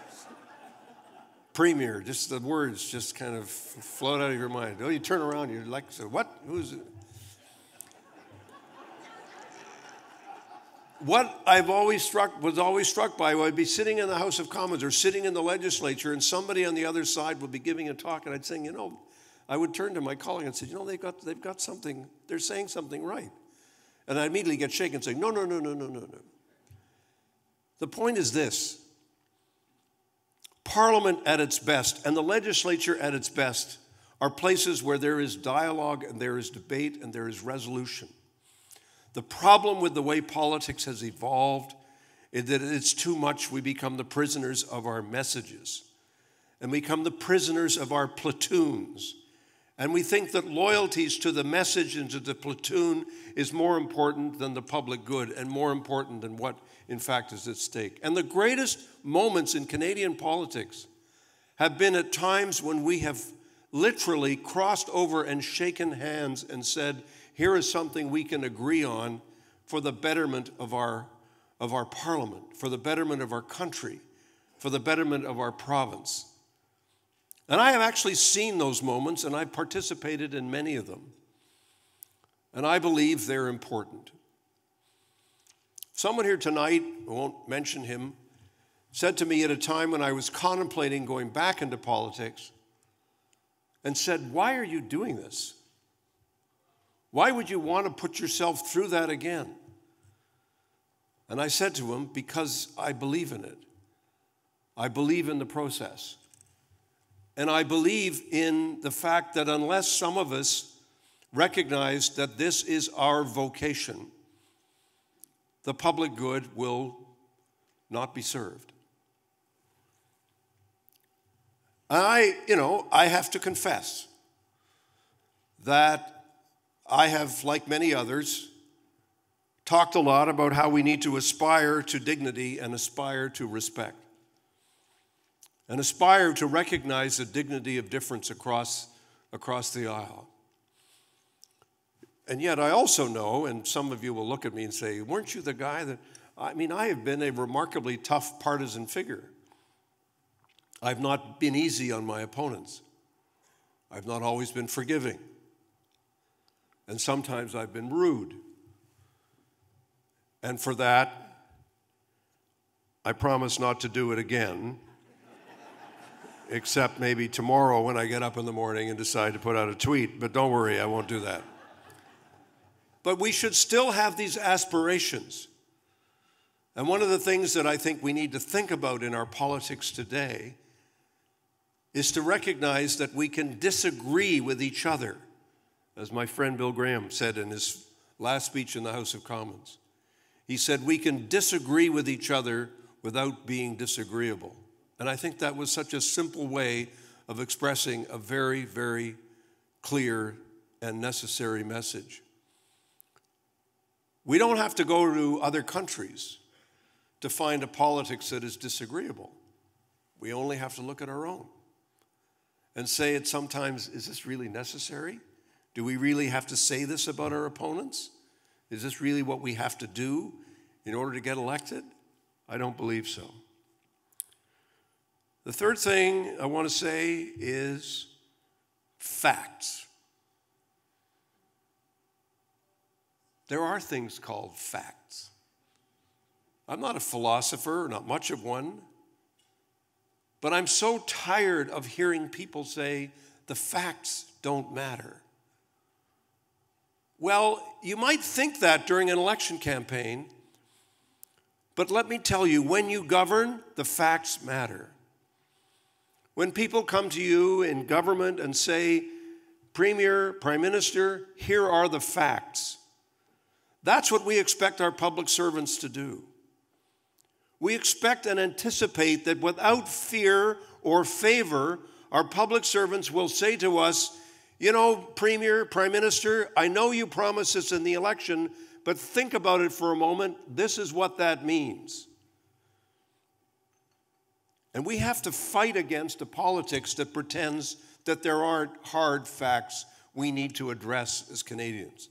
premier, just the words just kind of float out of your mind. Oh, you turn around, you're like, so what? Who's it? What I've always was always struck by, I'd be sitting in the House of Commons or sitting in the legislature, and somebody on the other side would be giving a talk, and I'd say, I would turn to my colleague and say, they've got something, they're saying something right. And I'd immediately get shaken and say, no. The point is this. Parliament at its best and the legislature at its best are places where there is dialogue and there is debate and there is resolution. The problem with the way politics has evolved is that it's too much. We become the prisoners of our messages and become the prisoners of our platoons. And we think that loyalties to the message and to the platoon is more important than the public good and more important than what, in fact, is at stake. And the greatest moments in Canadian politics have been at times when we have literally crossed over and shaken hands and said, here is something we can agree on for the betterment of our parliament, for the betterment of our country, for the betterment of our province. And I have actually seen those moments, and I've participated in many of them. And I believe they're important. Someone here tonight, I won't mention him, said to me at a time when I was contemplating going back into politics and said, why are you doing this? Why would you want to put yourself through that again? And I said to him, because I believe in it. I believe in the process. And I believe in the fact that unless some of us recognize that this is our vocation, the public good will not be served. And I have to confess that I have, like many others, talked a lot about how we need to aspire to dignity and aspire to respect. And aspire to recognize the dignity of difference across the aisle. And yet I also know, and some of you will look at me and say, weren't you the guy that, I have been a remarkably tough partisan figure. I've not been easy on my opponents. I've not always been forgiving. And sometimes I've been rude. And for that, I promise not to do it again, except maybe tomorrow when I get up in the morning and decide to put out a tweet. But don't worry, I won't do that. But we should still have these aspirations. And one of the things that I think we need to think about in our politics today is to recognize that we can disagree with each other, as my friend Bill Graham said in his last speech in the House of Commons. He said, we can disagree with each other without being disagreeable. And I think that was such a simple way of expressing a very, very clear and necessary message. We don't have to go to other countries to find a politics that is disagreeable. We only have to look at our own and say it sometimes, is this really necessary? Do we really have to say this about our opponents? Is this really what we have to do in order to get elected? I don't believe so. The third thing I want to say is facts. There are things called facts. I'm not a philosopher, not much of one, but I'm so tired of hearing people say the facts don't matter. Well, you might think that during an election campaign, but let me tell you, when you govern, the facts matter. When people come to you in government and say, Premier, Prime Minister, here are the facts, that's what we expect our public servants to do. We expect and anticipate that without fear or favor, our public servants will say to us, you know, Premier, Prime Minister, I know you promised this in the election, but think about it for a moment. This is what that means. And we have to fight against a politics that pretends that there aren't hard facts we need to address as Canadians.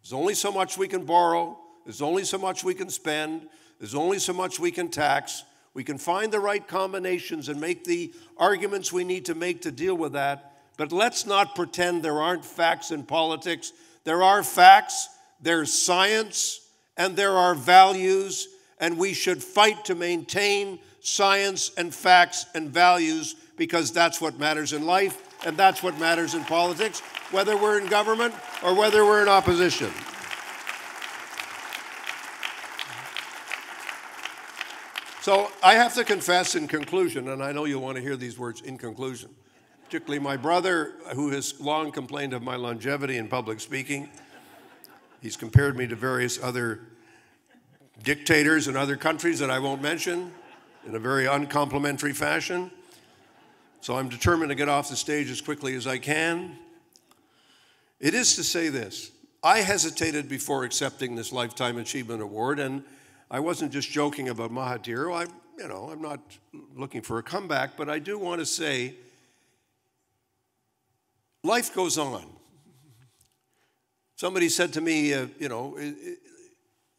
There's only so much we can borrow. There's only so much we can spend. There's only so much we can tax. We can find the right combinations and make the arguments we need to make to deal with that. But let's not pretend there aren't facts in politics. There are facts, there's science, and there are values, and we should fight to maintain science and facts and values because that's what matters in life and that's what matters in politics, whether we're in government or whether we're in opposition. So I have to confess in conclusion, and I know you'll want to hear these words in conclusion, particularly my brother, who has long complained of my longevity in public speaking. He's compared me to various other dictators in other countries that I won't mention in a very uncomplimentary fashion. So I'm determined to get off the stage as quickly as I can. It is to say this. I hesitated before accepting this Lifetime Achievement Award, and I wasn't just joking about Mahathir. I'm not looking for a comeback, but I do want to say life goes on. Somebody said to me,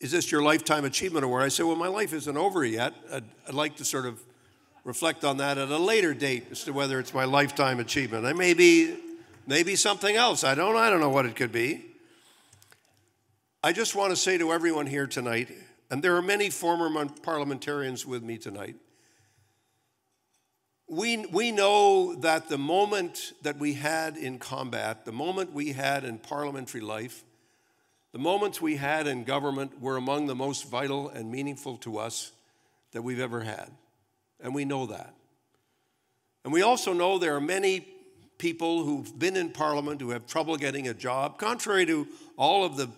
is this your Lifetime Achievement Award? I said, well, my life isn't over yet. I'd like to sort of reflect on that at a later date as to whether it's my lifetime achievement. And maybe something else. I don't know what it could be. I just want to say to everyone here tonight, and there are many former parliamentarians with me tonight, we know that the moment that we had in combat, the moment we had in parliamentary life, the moments we had in government were among the most vital and meaningful to us that we've ever had. And we know that. And we also know there are many people who've been in Parliament who have trouble getting a job, contrary to all of the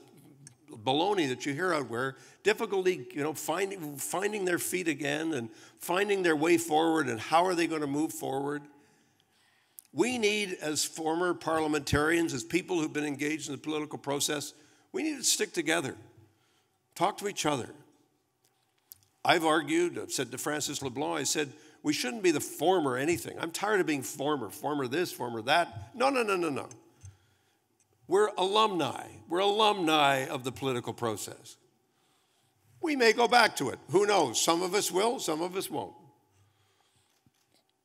baloney that you hear out there, difficulty, finding their feet again and finding their way forward and how are they going to move forward. We need, as former parliamentarians, as people who've been engaged in the political process, we need to stick together, talk to each other. I've said to Francis LeBlanc, I said, we shouldn't be the former anything. I'm tired of being former this, former that. No. We're alumni. We're alumni of the political process. We may go back to it. Who knows? Some of us will, some of us won't.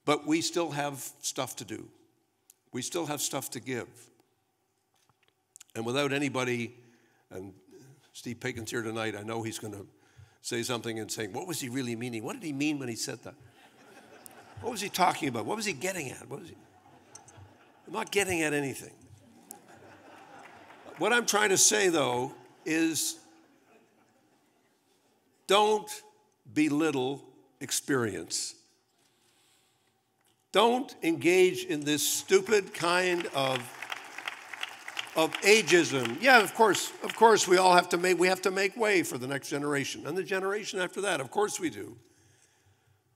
But we still have stuff to do. We still have stuff to give. And without anybody, and Steve Paikin's here tonight, I know he's going to say something and saying, what was he really meaning? What did he mean when he said that? What was he talking about? What was he getting at? I'm not getting at anything. What I'm trying to say, though, is don't belittle experience. Don't engage in this stupid kind of ageism. Yeah, of course, we have to make way for the next generation and the generation after that. Of course we do.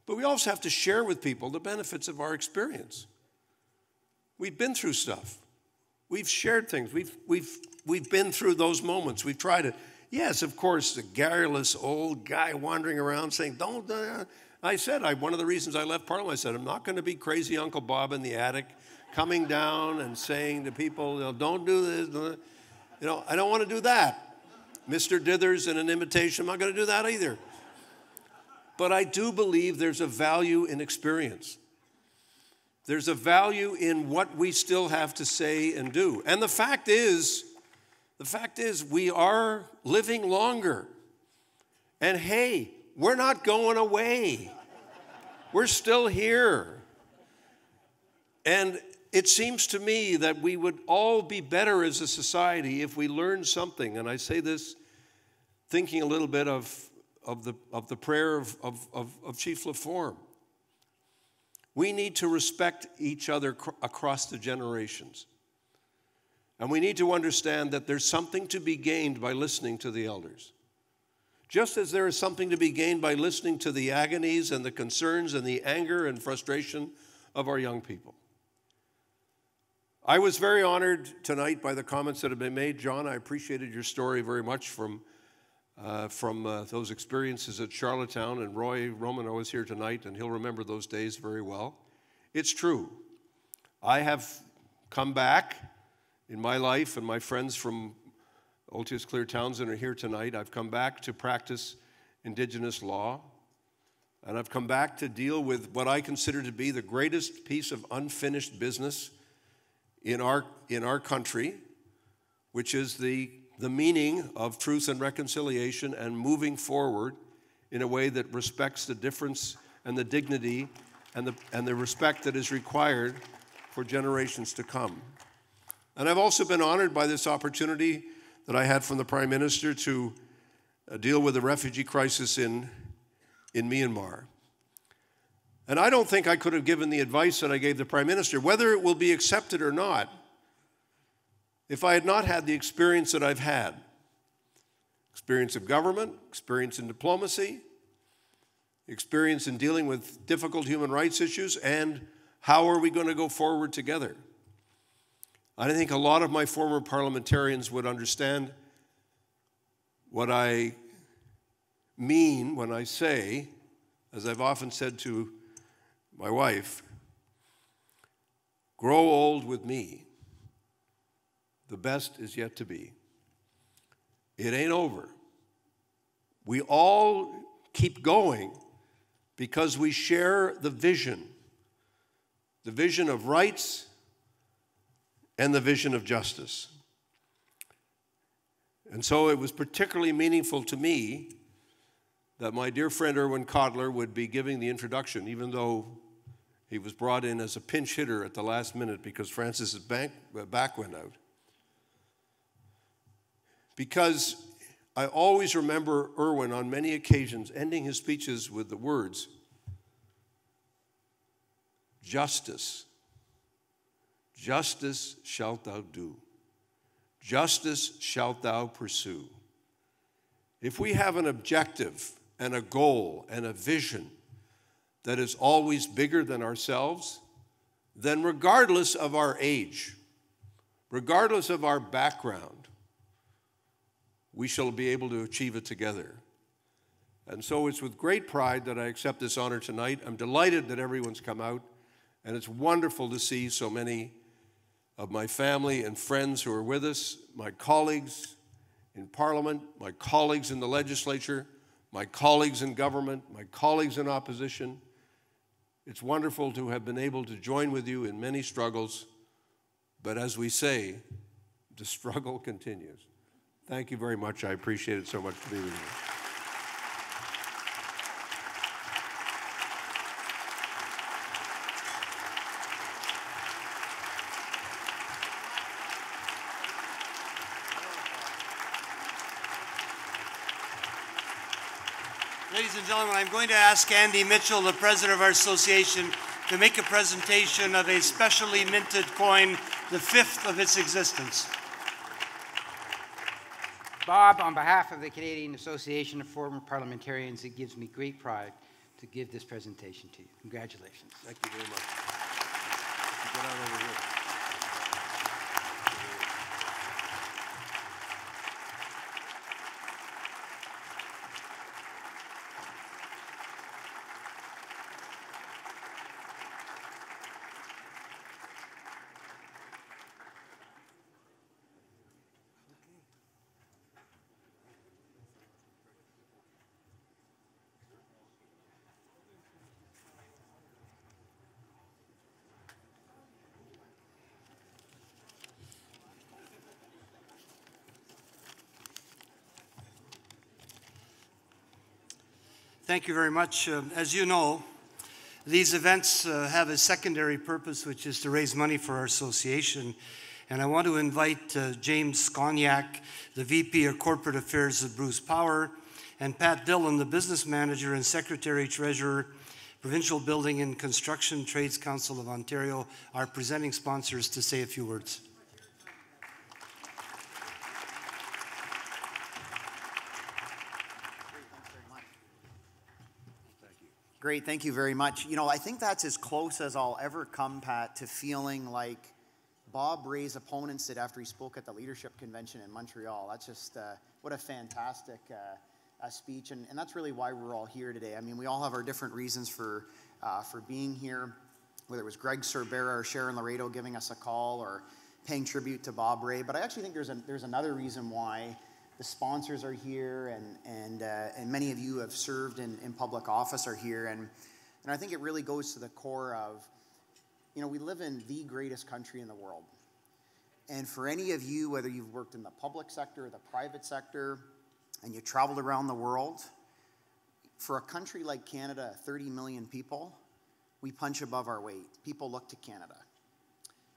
But we also have to share with people the benefits of our experience. We've been through stuff. We've shared things. We've been through those moments. We've tried it. Yes, of course, the garrulous old guy wandering around saying, one of the reasons I left Parliament, I said, I'm not going to be crazy Uncle Bob in the attic coming down and saying to people, don't do this. I don't want to do that. Mr. Dithers in an invitation, I'm not going to do that either. But I do believe there's a value in experience. There's a value in what we still have to say and do. And the fact is we are living longer. And hey, we're not going away. We're still here. And it seems to me that we would all be better as a society if we learned something. And I say this thinking a little bit of the prayer of Chief Laforme. We need to respect each other across the generations. And we need to understand that there's something to be gained by listening to the elders. Just as there is something to be gained by listening to the agonies and the concerns and the anger and frustration of our young people. I was very honored tonight by the comments that have been made. John, I appreciated your story very much from those experiences at Charlottetown, and Roy Romano is here tonight, and he'll remember those days very well. It's true. I have come back in my life, and my friends from Altius Clear Townsend are here tonight. I've come back to practice Indigenous law, and I've come back to deal with what I consider to be the greatest piece of unfinished business in our country, which is the meaning of truth and reconciliation and moving forward in a way that respects the difference and the dignity and the respect that is required for generations to come. And I've also been honored by this opportunity that I had from the Prime Minister to deal with the refugee crisis in Myanmar. And I don't think I could have given the advice that I gave the Prime Minister, whether it will be accepted or not, if I had not had the experience that I've had. Experience of government, experience in diplomacy, experience in dealing with difficult human rights issues, and how are we going to go forward together? I think a lot of my former parliamentarians would understand what I mean when I say, as I've often said to my wife, grow old with me. The best is yet to be. It ain't over. We all keep going because we share the vision of rights and the vision of justice. And so it was particularly meaningful to me that my dear friend Irwin Cotler would be giving the introduction, even though he was brought in as a pinch hitter at the last minute because Francis's back went out. Because I always remember Irwin on many occasions ending his speeches with the words, justice, justice shalt thou do, justice shalt thou pursue. If we have an objective and a goal and a vision that is always bigger than ourselves, then regardless of our age, regardless of our background, we shall be able to achieve it together. And so it's with great pride that I accept this honor tonight. I'm delighted that everyone's come out, and it's wonderful to see so many of my family and friends who are with us, my colleagues in Parliament, my colleagues in the legislature, my colleagues in government, my colleagues in opposition. It's wonderful to have been able to join with you in many struggles, but as we say, the struggle continues. Thank you very much. I appreciate it so much to be with you. Ladies and gentlemen, I'm going to ask Andy Mitchell, the president of our association, to make a presentation of a specially minted coin, the fifth of its existence. Bob, on behalf of the Canadian Association of Former Parliamentarians, it gives me great pride to give this presentation to you. Congratulations. Thank you very much. Get out over here. Thank you very much. As you know, these events have a secondary purpose, which is to raise money for our association. And I want to invite James Skonyak, the VP of Corporate Affairs of Bruce Power, and Pat Dillon, the Business Manager and Secretary-Treasurer, Provincial Building and Construction Trades Council of Ontario, our presenting sponsors, to say a few words. Great, thank you very much. You know, I think that's as close as I'll ever come, Pat, to feeling like Bob Ray's opponents did after he spoke at the Leadership Convention in Montreal. That's just, what a fantastic speech, and that's really why we're all here today. I mean, we all have our different reasons for being here, whether it was Greg Sorbera or Sharon Laredo giving us a call or paying tribute to Bob Ray, but I actually think there's another reason why the sponsors are here, and many of you have served in public office are here, and I think it really goes to the core of, you know, we live in the greatest country in the world. And for any of you, whether you've worked in the public sector or the private sector, and you traveled around the world, for a country like Canada, 30 million people, we punch above our weight. People look to Canada.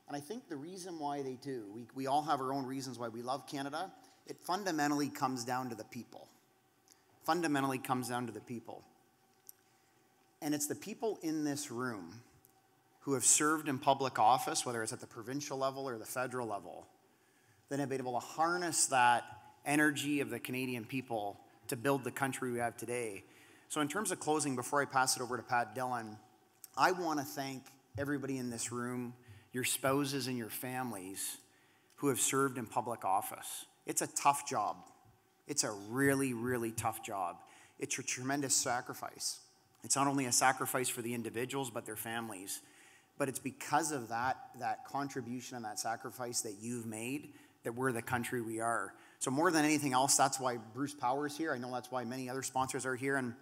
And I think the reason why they do, we all have our own reasons why we love Canada. It fundamentally comes down to the people. Fundamentally comes down to the people. And it's the people in this room who have served in public office, whether it's at the provincial level or the federal level, that have been able to harness that energy of the Canadian people to build the country we have today. So in terms of closing, before I pass it over to Pat Dillon, I want to thank everybody in this room, your spouses and your families who have served in public office. It's a tough job. It's a really, really tough job. It's a tremendous sacrifice. It's not only a sacrifice for the individuals, but their families. But it's because of that contribution and that sacrifice that you've made that we're the country we are. So more than anything else, that's why Bruce Power is here. I know that's why many other sponsors are here. And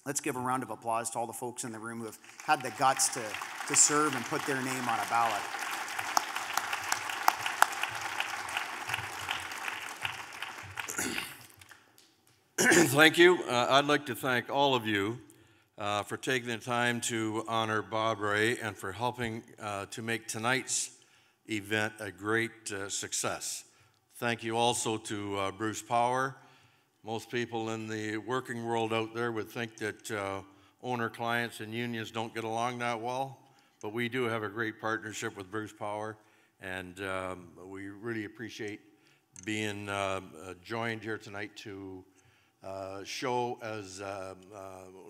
let's give a round of applause to all the folks in the room who have had the guts to serve and put their name on a ballot. Thank you. I'd like to thank all of you for taking the time to honor Bob Ray and for helping to make tonight's event a great success. Thank you also to Bruce Power. Most people in the working world out there would think that owner clients and unions don't get along that well, but we do have a great partnership with Bruce Power, and we really appreciate being joined here tonight to show as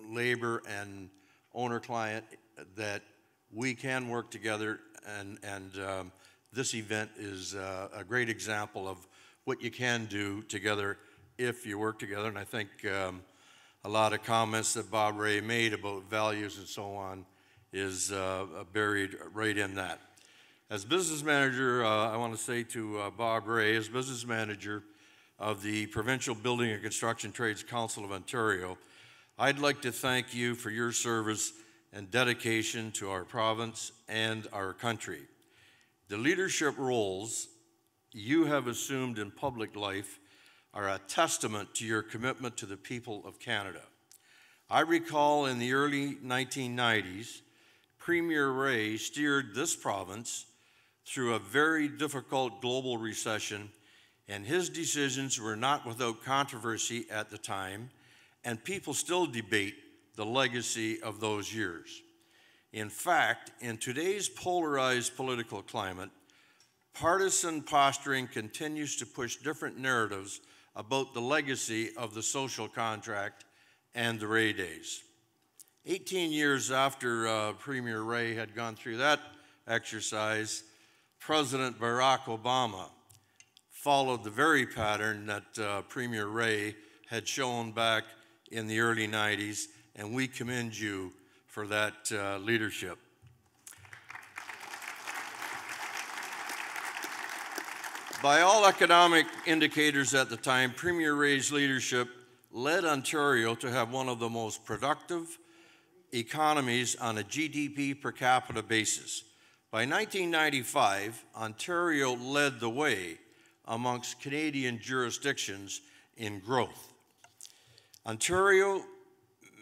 labor and owner-client that we can work together, and this event is a great example of what you can do together if you work together. And I think a lot of comments that Bob Ray made about values and so on is buried right in that. As business manager, I want to say to Bob Ray, as business manager of the Provincial Building and Construction Trades Council of Ontario, I'd like to thank you for your service and dedication to our province and our country. The leadership roles you have assumed in public life are a testament to your commitment to the people of Canada. I recall in the early 1990s, Premier Ray steered this province through a very difficult global recession, and his decisions were not without controversy at the time, and people still debate the legacy of those years. In fact, in today's polarized political climate, partisan posturing continues to push different narratives about the legacy of the social contract and the Ray days. 18 years after Premier Ray had gone through that exercise, President Barack Obama followed the very pattern that Premier Ray had shown back in the early 90s, and we commend you for that leadership. By all economic indicators at the time, Premier Ray's leadership led Ontario to have one of the most productive economies on a GDP per capita basis. By 1995, Ontario led the way amongst Canadian jurisdictions in growth. Ontario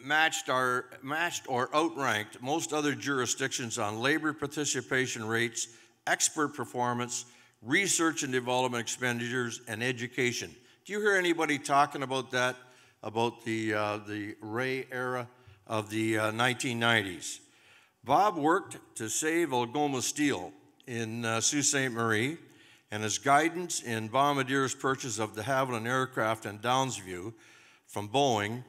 matched or outranked most other jurisdictions on labor participation rates, expert performance, research and development expenditures, and education. Do you hear anybody talking about that, about the Ray era of the 1990s? Bob worked to save Algoma Steel in Sault Ste. Marie, and his guidance in Bombadier's purchase of de Havilland aircraft in Downsview from Boeing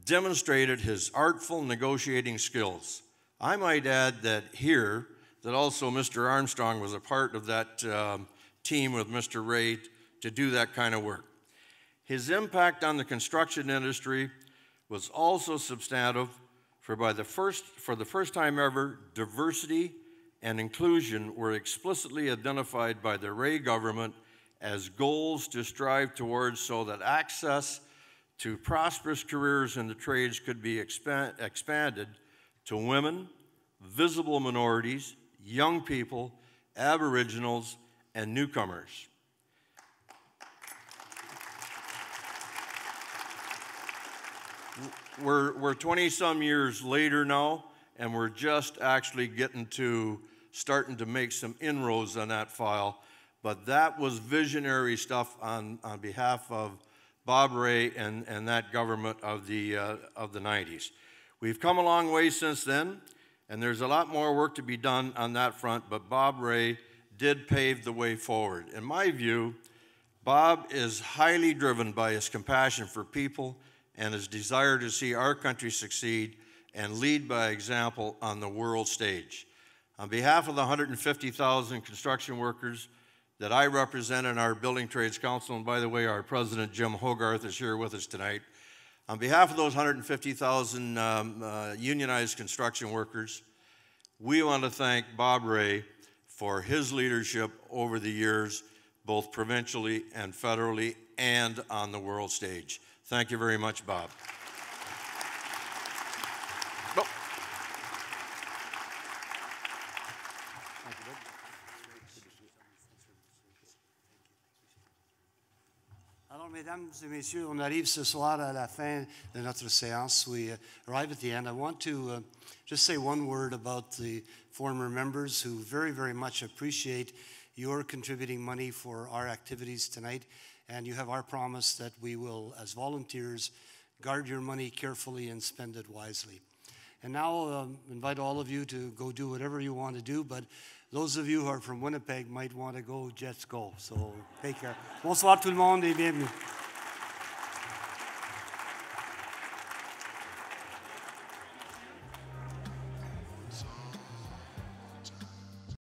demonstrated his artful negotiating skills. I might add that here, that also Mr. Armstrong was a part of that team with Mr. Ray to do that kind of work. His impact on the construction industry was also substantive, for the first time ever, diversity and inclusion were explicitly identified by the Ray government as goals to strive towards, so that access to prosperous careers in the trades could be expanded to women, visible minorities, young people, Aboriginals, and newcomers. We're 20-some years later now, and we're just actually starting to make some inroads on that file. But that was visionary stuff on behalf of Bob Ray and that government of the 90s. We've come a long way since then, and there's a lot more work to be done on that front, but Bob Ray did pave the way forward. In my view, Bob is highly driven by his compassion for people and his desire to see our country succeed and lead by example on the world stage. On behalf of the 150,000 construction workers that I represent in our Building Trades Council, and by the way, our president, Jim Hogarth, is here with us tonight. On behalf of those 150,000 unionized construction workers, we want to thank Bob Ray for his leadership over the years, both provincially and federally and on the world stage. Thank you very much, Bob. Alors, mesdames et messieurs, on arrive ce soir à la fin de notre séance. We arrive at the end. I want to just say one word about the former members who very, very much appreciate your contributing money for our activities tonight. And you have our promise that we will, as volunteers, guard your money carefully and spend it wisely. And now invite all of you to go do whatever you want to do, but those of you who are from Winnipeg might want to go Jets go. So take care. Bonsoir tout le monde et bienvenue.